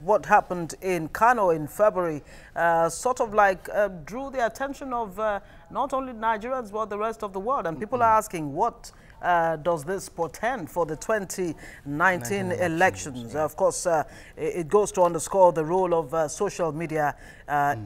What happened in Kano in February sort of like drew the attention of not only Nigerians but the rest of the world, and people are asking, what does this portend for the 2019 elections? Yeah. Of course, it goes to underscore the role of social media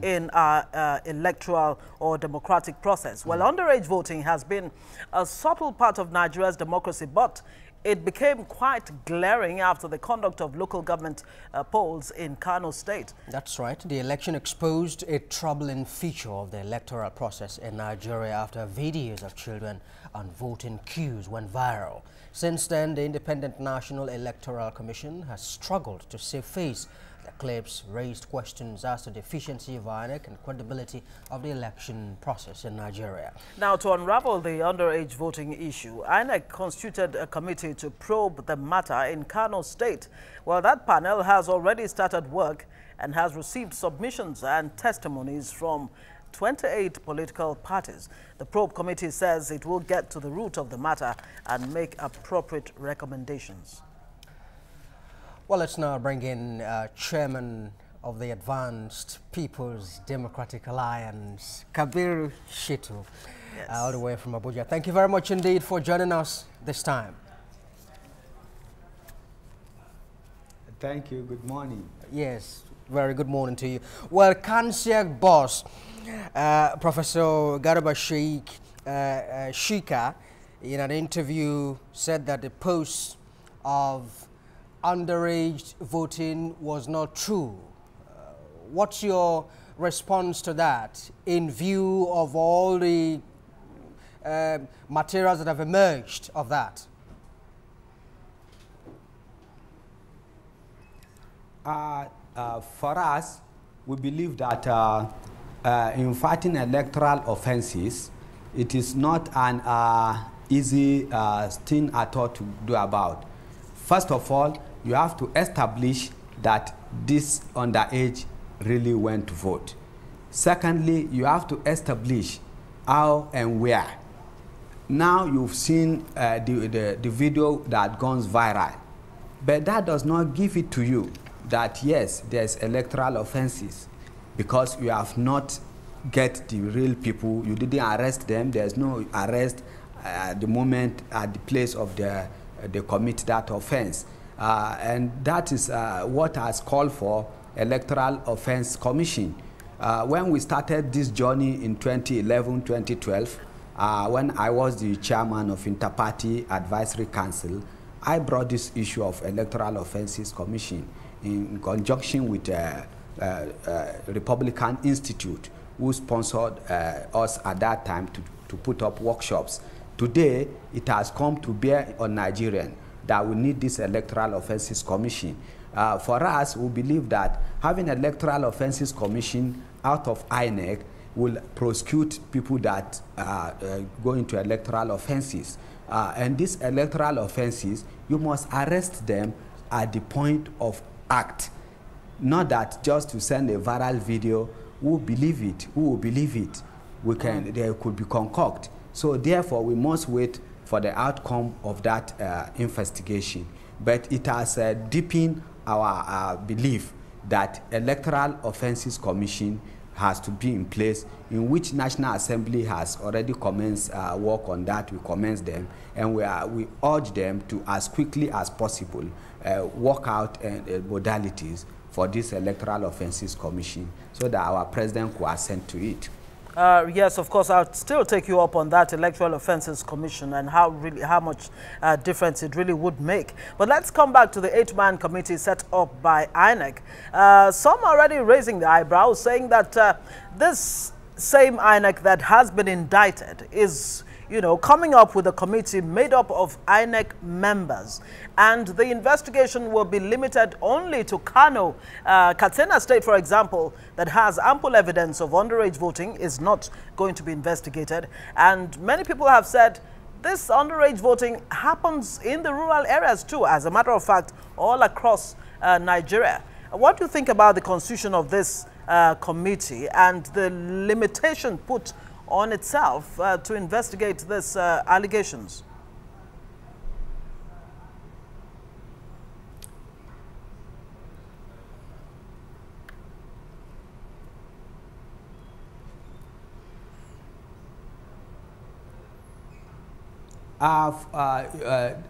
in our electoral or democratic process. Well, underage voting has been a subtle part of Nigeria's democracy, but it became quite glaring after the conduct of local government polls in Kano State. That's right. The election exposed a troubling feature of the electoral process in Nigeria after videos of children on voting queues went viral. Since then, the Independent National Electoral Commission has struggled to save face. The clips raised questions as to the efficiency of INEC and credibility of the election process in Nigeria. Now, to unravel the underage voting issue, INEC constituted a committee to probe the matter in Kano State. Well, that panel has already started work and has received submissions and testimonies from 28 political parties. The probe committee says it will get to the root of the matter and make appropriate recommendations. Well, let's now bring in Chairman of the Advanced People's Democratic Alliance, Kabir Shitu, all the way from Abuja. Thank you very much indeed for joining us this time. Thank you. Good morning. Yes, very good morning to you. Well, Kansiak boss, Professor Garba Shika, in an interview, said that the post of underage voting was not true. What's your response to that in view of all the materials that have emerged of that? For us, we believe that in fighting electoral offenses, it is not an easy thing at all to do about. First of all, you have to establish that this underage really went to vote. Secondly, you have to establish how and where. Now you've seen the video that goes viral, but that does not give it to you that yes, there's electoral offenses, because you have not get the real people. You didn't arrest them. There's no arrest at the moment at the place of they commit that offense. And that is what has called for Electoral Offense Commission. When we started this journey in 2011, 2012, when I was the chairman of Interparty Advisory Council, I brought this issue of Electoral Offenses Commission in conjunction with Republican Institute, who sponsored us at that time to put up workshops. Today, it has come to bear on Nigerian that we need this Electoral Offenses Commission. For us, we believe that having Electoral Offenses Commission out of INEC will prosecute people that go into electoral offenses. And these electoral offenses, you must arrest them at the point of act. Not that just to send a viral video, who will believe it? There could be concoct. So therefore, we must wait for the outcome of that investigation. But it has deepened our belief that Electoral Offenses Commission has to be in place, in which National Assembly has already commenced work on that. We commence them, and we urge them to, as quickly as possible, work out modalities for this Electoral Offenses Commission so that our president could assent to it. Yes, of course, I'll still take you up on that Electoral Offences Commission and how much difference it really would make. But let's come back to the 8-man committee set up by INEC. Some are already raising the eyebrows, saying that this same INEC that has been indicted is, coming up with a committee made up of INEC members. And the investigation will be limited only to Kano. Katsina State, for example, that has ample evidence of underage voting is not going to be investigated. And many people have said this underage voting happens in the rural areas too, as a matter of fact, all across Nigeria. What do you think about the constitution of this committee and the limitation put on itself to investigate these allegations?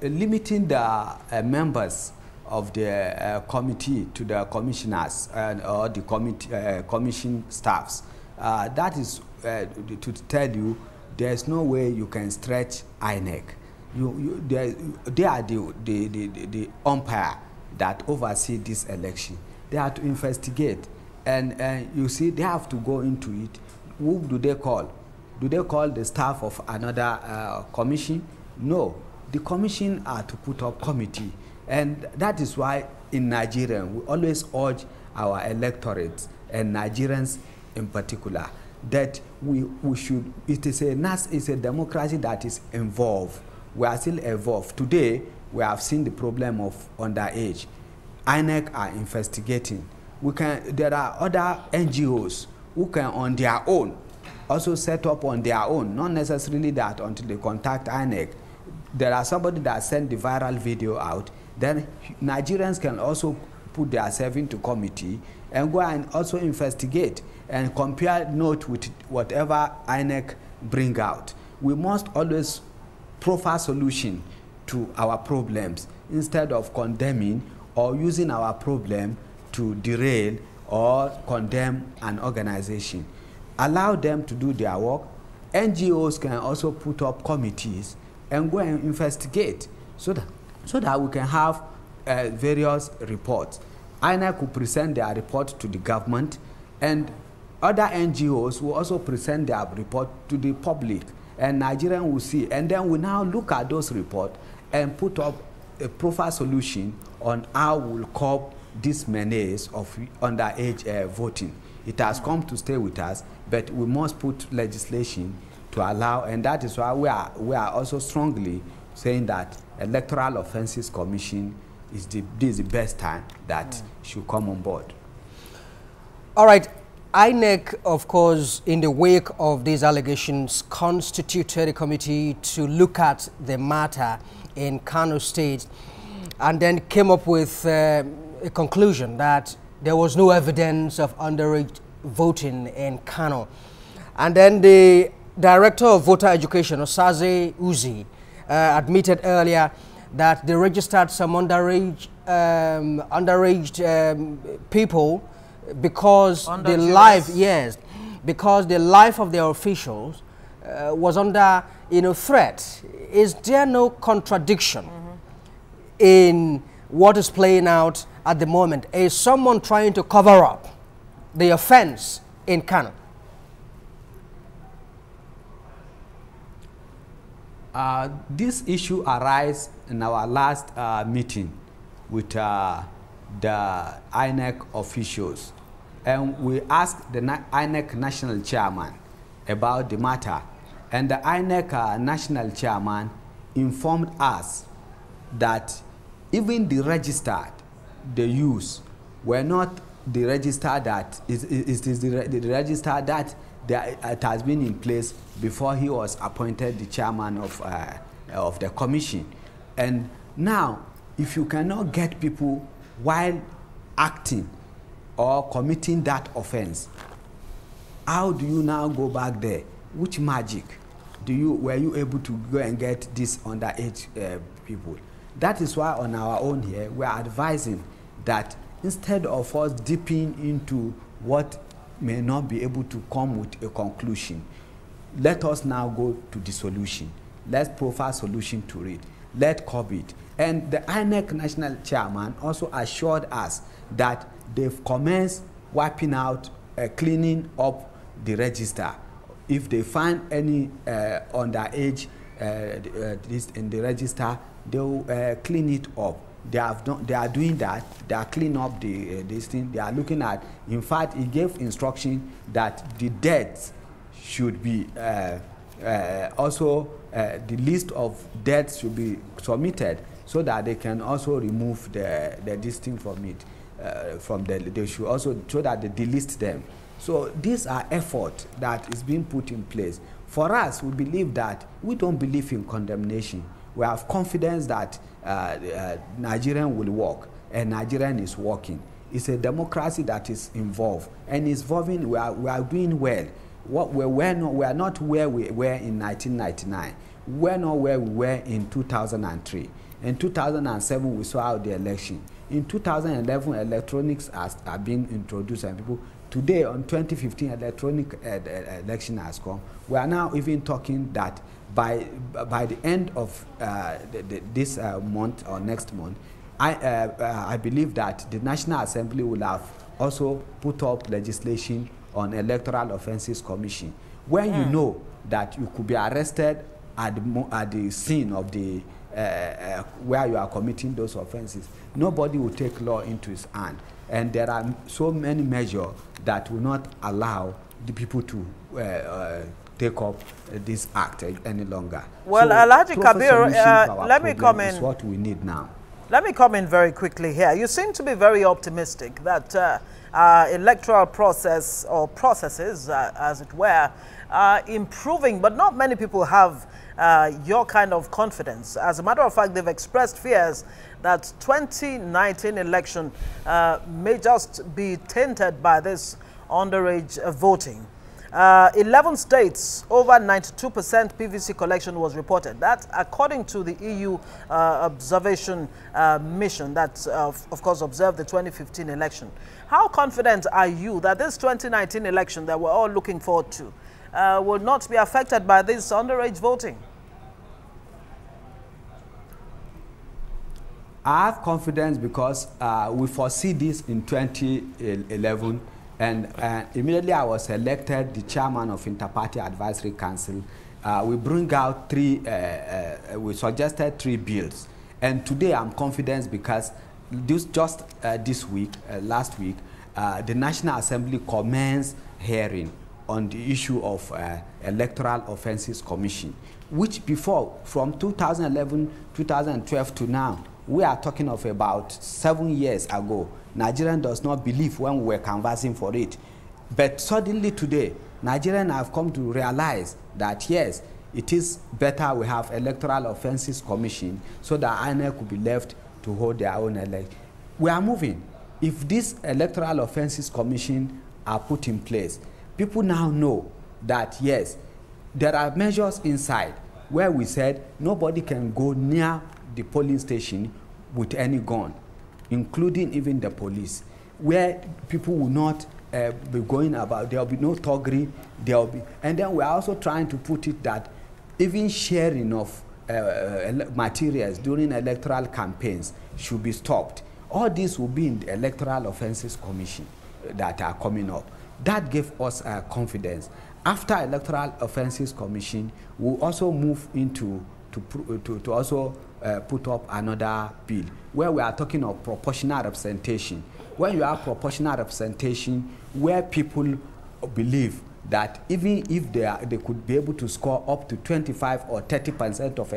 limiting the members of the committee to the commissioners or the commission staffs. That is to tell you there's no way you can stretch INEC. They are the umpire that oversee this election. They have to investigate, and you see they have to go into it. Who do they call? Do they call the staff of another commission? No, the commission are to put up committee, and that is why in Nigeria we always urge our electorates and Nigerians in particular that we should. It is a democracy that is involved. We are still involved. Today we have seen the problem of underage. INEC are investigating. There are other NGOs who can on their own also set up on their own, not necessarily that until they contact INEC. There are somebody that sent the viral video out. Then Nigerians can also put themselves into committee and go and also investigate and compare note with whatever INEC bring out. We must always proffer solution to our problems instead of condemning or using our problem to derail or condemn an organization. Allow them to do their work. NGOs can also put up committees and go and investigate so that we can have various reports. INEC will present their report to the government, and other NGOs will also present their report to the public, and Nigerians will see. And then we now look at those reports and put up a proper solution on how we'll curb this menace of underage voting. It has come to stay with us, but we must put legislation to allow, and that is why we are also strongly saying that Electoral Offences Commission is the best time that should come on board. All right. INEC, of course, in the wake of these allegations, constituted a committee to look at the matter in Kano State and then came up with a conclusion that there was no evidence of underage voting in Kano. And then the Director of Voter Education, Osaze Uzi, admitted earlier that they registered some underage people because the life of their officials was under threat. Is there no contradiction in what is playing out at the moment? Is someone trying to cover up the offense in Kano? This issue arose in our last meeting with the INEC officials, and we asked the INEC national chairman about the matter, and the INEC national chairman informed us that even the registered they use were not the register that is the register that it has been in place before he was appointed the chairman of the commission. And now, if you cannot get people while acting or committing that offense, how do you now go back there? Which magic were you able to go and get these underage people? That is why on our own here, we are advising that instead of us dipping into what may not be able to come with a conclusion, let us now go to the solution. Let's provide solution to it. Let's curb it. And the INEC national chairman also assured us that they've commenced wiping out, cleaning up the register. If they find any underage in the register, they'll clean it up. They are doing that. They are cleaning up this thing. They are looking at. In fact, he gave instruction that the deaths should be also the list of deaths should be submitted so that they can also remove this thing from it. They should also so that they delist them. So these are efforts that is being put in place. For us, we believe that we don't believe in condemnation. We have confidence that Nigerian will work, and Nigerian is working. It's a democracy that is involved, and is evolving. We are doing well. We are not where we were in 1999. we're not where we were in 2003. In 2007, we saw out the election. In 2011, electronics are being introduced, and people today on 2015 electronic election has come. We are now even talking that by the end of this month or next month, I believe that the National Assembly will have also put up legislation on Electoral Offences Commission. When you know that you could be arrested at the scene of the where you are committing those offenses, nobody will take law into his hand. And there are so many measures that will not allow the people to take up this act any longer. Well, so Alhaji Kabir, let me come in. Is what we need now. Let me come in very quickly here. You seem to be very optimistic that electoral process or processes, as it were, are improving, but not many people have your kind of confidence. As a matter of fact, they've expressed fears that 2019 election may just be tainted by this underage voting. 11 states, over 92% PVC collection was reported. That, according to the EU observation mission that, of course, observed the 2015 election. How confident are you that this 2019 election that we're all looking forward to will not be affected by this underage voting? I have confidence because we foresee this in 2011. And immediately I was elected the chairman of Interparty Advisory Council. We bring out we suggested 3 bills. And today I'm confident because this week, last week, the National Assembly commenced hearing on the issue of Electoral Offences Commission, which before, from 2011, 2012 to now, we are talking of about 7 years ago. Nigerian does not believe when we were canvassing for it. But suddenly today, Nigerians have come to realize that yes, it is better we have Electoral Offences Commission so that INEC could be left to hold their own election. We are moving. If this Electoral Offences Commission are put in place, people now know that yes, there are measures inside where we said nobody can go near the polling station with any gun, including even the police, where people will not be going about. There will be no thuggery. There will be, and then we are also trying to put it that even sharing of materials during electoral campaigns should be stopped. All this will be in the Electoral Offences Commission that are coming up. That gave us confidence. After Electoral Offences Commission, we'll also move into to also put up another bill where we are talking of proportional representation. When you have proportional representation, where people believe that even if they could be able to score up to 25 or 30% of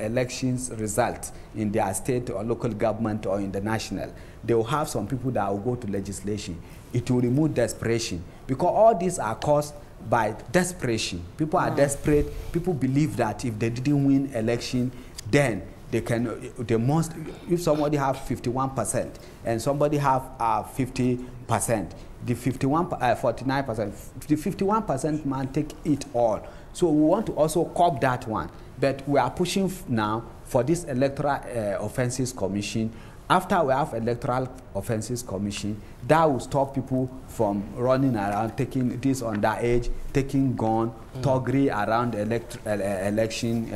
elections results in their state or local government or in the national, they will have some people that will go to legislation. It will remove desperation, because all these are caused by desperation. People are desperate. People believe that if they didn't win election, then they must, if somebody have 51% and somebody have 50%, the 49%, the 51% man take it all. So we want to also curb that one. But we are pushing now for this Electoral Offences Commission. After we have Electoral Offences Commission, that will stop people from running around, taking this underage, taking gun, thuggery around election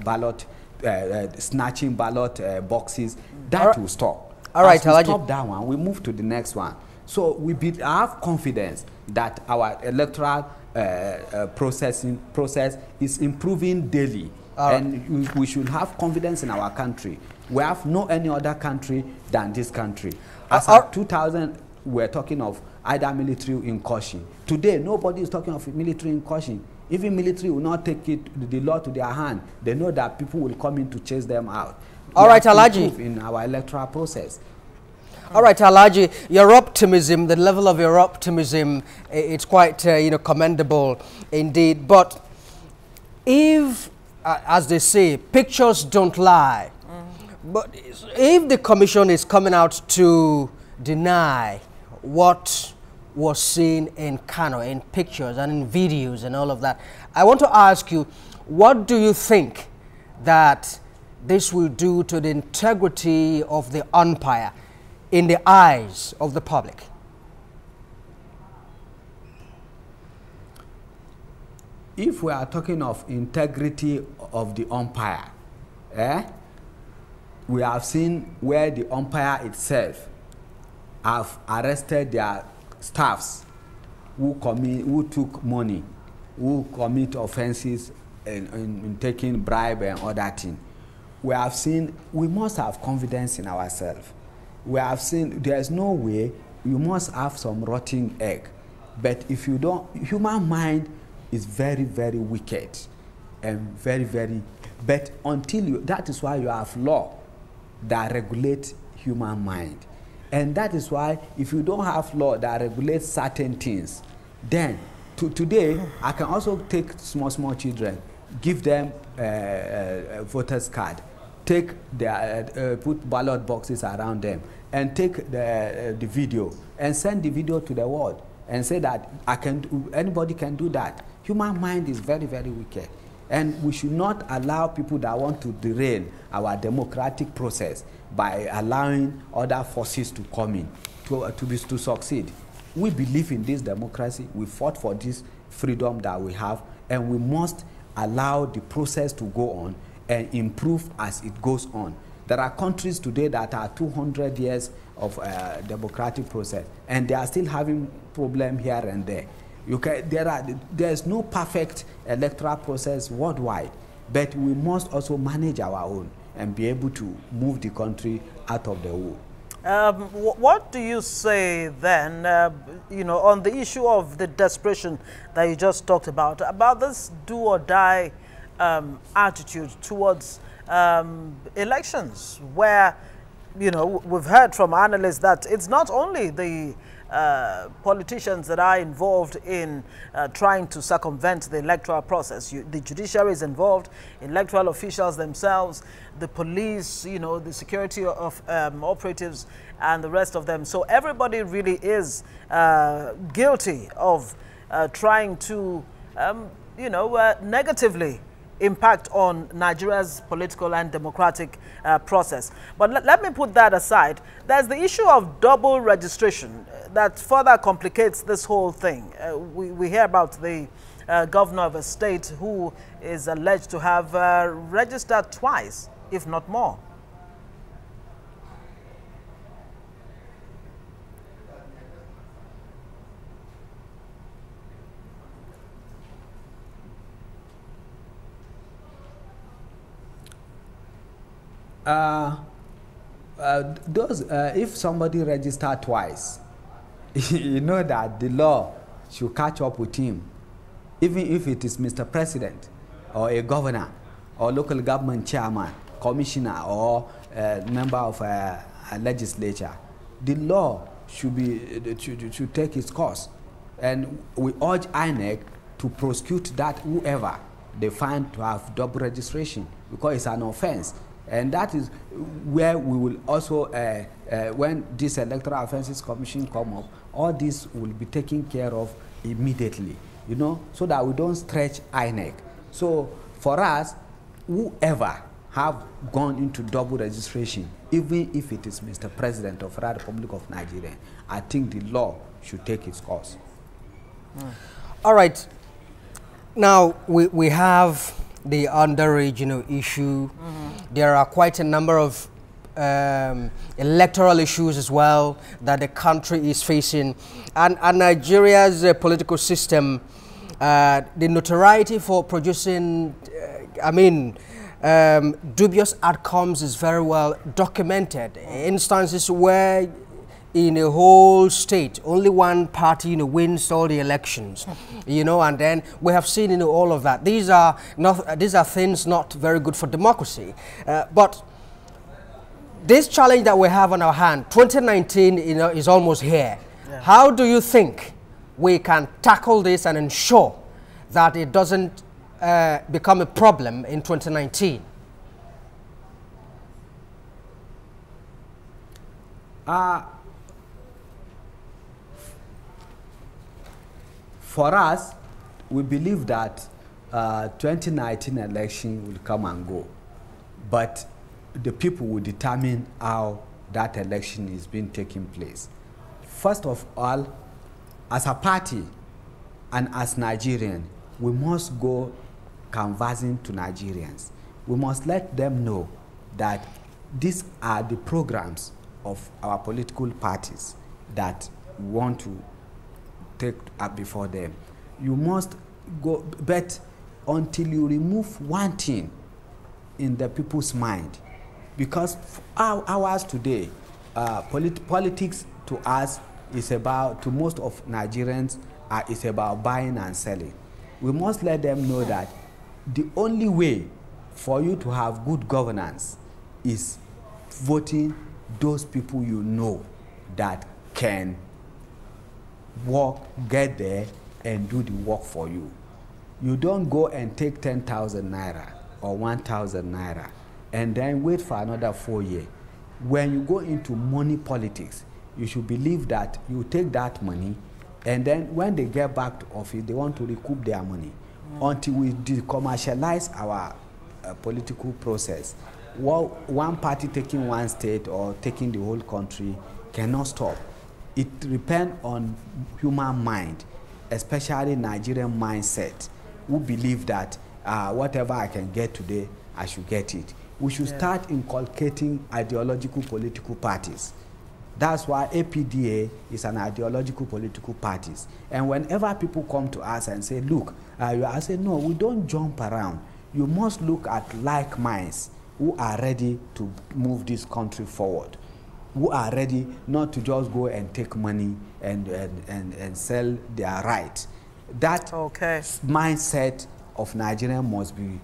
ballot, snatching ballot boxes. That will stop. All right, As we stop that one, we move to the next one. So I have confidence that our electoral process is improving daily. And we should have confidence in our country. We have no any other country than this country. As of 2000, we're talking of either military incursion. Today, nobody is talking of military incursion. Even military will not take the law to their hand. They know that people will come in to chase them out. All right, Alhaji. In our electoral process. All right, Alhaji, your optimism, the level of your optimism, it's quite commendable indeed. But if, as they say, pictures don't lie, but if the commission is coming out to deny what was seen in Kano, in pictures and in videos and all of that, I want to ask you, what do you think that this will do to the integrity of the umpire in the eyes of the public? If we are talking of integrity of the umpire, we have seen where the umpire itself have arrested their staffs who took money, who commit offenses in taking bribe and other things. We have seen, we must have confidence in ourselves. We have seen there's no way, you must have some rotten egg. But if you don't, human mind is very, very wicked and very, very, but until you, that is why you have law that regulate human mind. And that is why if you don't have law that regulates certain things, then today I can also take small children, give them a voter's card, take their, put ballot boxes around them, and take the video and send the video to the world and say that anybody can do that. Human mind is very, very wicked. And we should not allow people that want to derail our democratic process by allowing other forces to come in to succeed. We believe in this democracy. We fought for this freedom that we have, and we must allow the process to go on and improve as it goes on. There are countries today that are 200 years of democratic process, and they are still having problems here and there. There's no perfect electoral process worldwide, but we must also manage our own and be able to move the country out of the hole. What do you say then, you know, on the issue of the desperation that you just talked about this do or die attitude towards elections, where, you know, we've heard from analysts that it's not only the politicians that are involved in trying to circumvent the electoral process. The judiciary is involved, electoral officials themselves, the police, you know, the security of operatives and the rest of them. So everybody really is guilty of trying to, you know, negatively impact on Nigeria's political and democratic process. But let me put that aside. There's the issue of double registration that further complicates this whole thing. We hear about the governor of a state who is alleged to have registered twice, if not more. If somebody registered twice, you know that the law should catch up with him, even if it is Mr. President or a governor or local government chairman, commissioner or member of a legislature. The law should take its course, and we urge INEC to prosecute that whoever they find to have double registration, because it's an offense. And that is where we will also, when this Electoral Offences Commission come up, all this will be taken care of immediately, you know, so that we don't stretch INEC. So for us, whoever have gone into double registration, even if it is Mr. President of the Republic of Nigeria, I think the law should take its course. All right. Now, we have the underage, you know, issue. There are quite a number of electoral issues as well that the country is facing, and Nigeria's political system, the notoriety for producing, dubious outcomes is very well documented. Instances where in a whole state, only one party, you know, wins all the elections, you know, and then we have seen, you know, all of that. These are things not very good for democracy. But this challenge that we have on our hand, 2019, you know, is almost here. Yeah. How do you think we can tackle this and ensure that it doesn't become a problem in 2019? For us, we believe that 2019 election will come and go, but the people will determine how that election is being taken place. First of all, as a party and as Nigerians, we must go canvassing to Nigerians. We must let them know that these are the programs of our political parties that we want to take up before them. You must go, but until you remove one thing in the people's mind, because ours today, politics to us is about, to most of Nigerians, is about buying and selling. We must let them know that the only way for you to have good governance is voting those people you know that can work, get there, and do the work for you. You don't go and take 10,000 naira or 1,000 naira and then wait for another 4 years. When you go into money politics, you should believe that you take that money, and then when they get back to office, they want to recoup their money. Until we decommercialize our political process, one party taking one state or taking the whole country cannot stop. It depends on human mind, especially Nigerian mindset, who believe that whatever I can get today, I should get it. We should start inculcating ideological political parties. That's why APDA is an ideological political party. And whenever people come to us and say, look, I say, no, we don't jump around. You must look at like minds who are ready to move this country forward, who are ready not to just go and take money and sell their rights. That mindset of Nigeria must be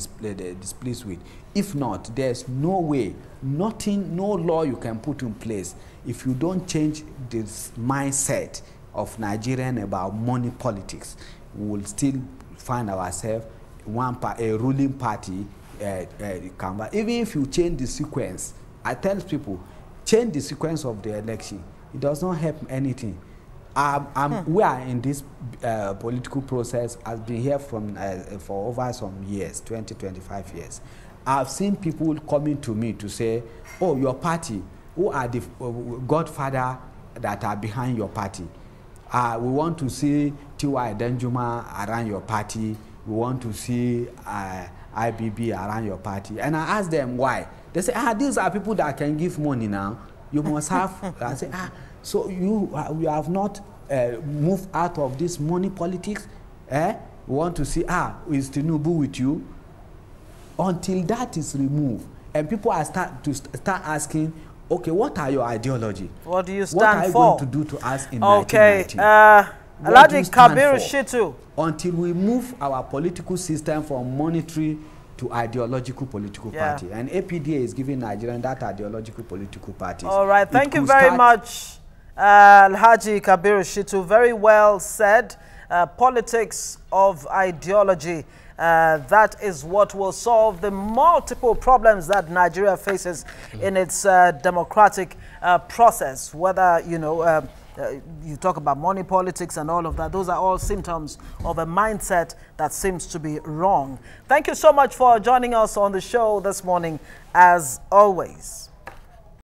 displeased with. If not, there's no way, nothing, no law you can put in place if you don't change this mindset of Nigerian about money politics. We will still find ourselves a ruling party. Even if you change the sequence, I tell people, change the sequence of the election. It does not help anything. We are in this political process. I've been here for over some years, 20, 25 years. I've seen people coming to me to say, oh, your party, who are the godfather that are behind your party? We want to see T.Y. Denjuma around your party. We want to see IBB around your party. And I ask them why. They say, these are people that can give money now. You must have, I say, so you have not moved out of this money politics? We want to see, is Tinubu with you? Until that is removed, and people are start asking, okay, what are your ideology? What do you stand for? What are you going to do to us in 1990? Alhaji Kabir Shitu. Until we move our political system from monetary to ideological political party. And APDA is giving Nigerians that ideological political party. All right, thank you very much, Alhaji Kabir Shitu. Very well said. Politics of ideology. That is what will solve the multiple problems that Nigeria faces in its democratic process. Whether, you talk about money politics and all of that, those are all symptoms of a mindset that seems to be wrong. Thank you so much for joining us on the show this morning, as always.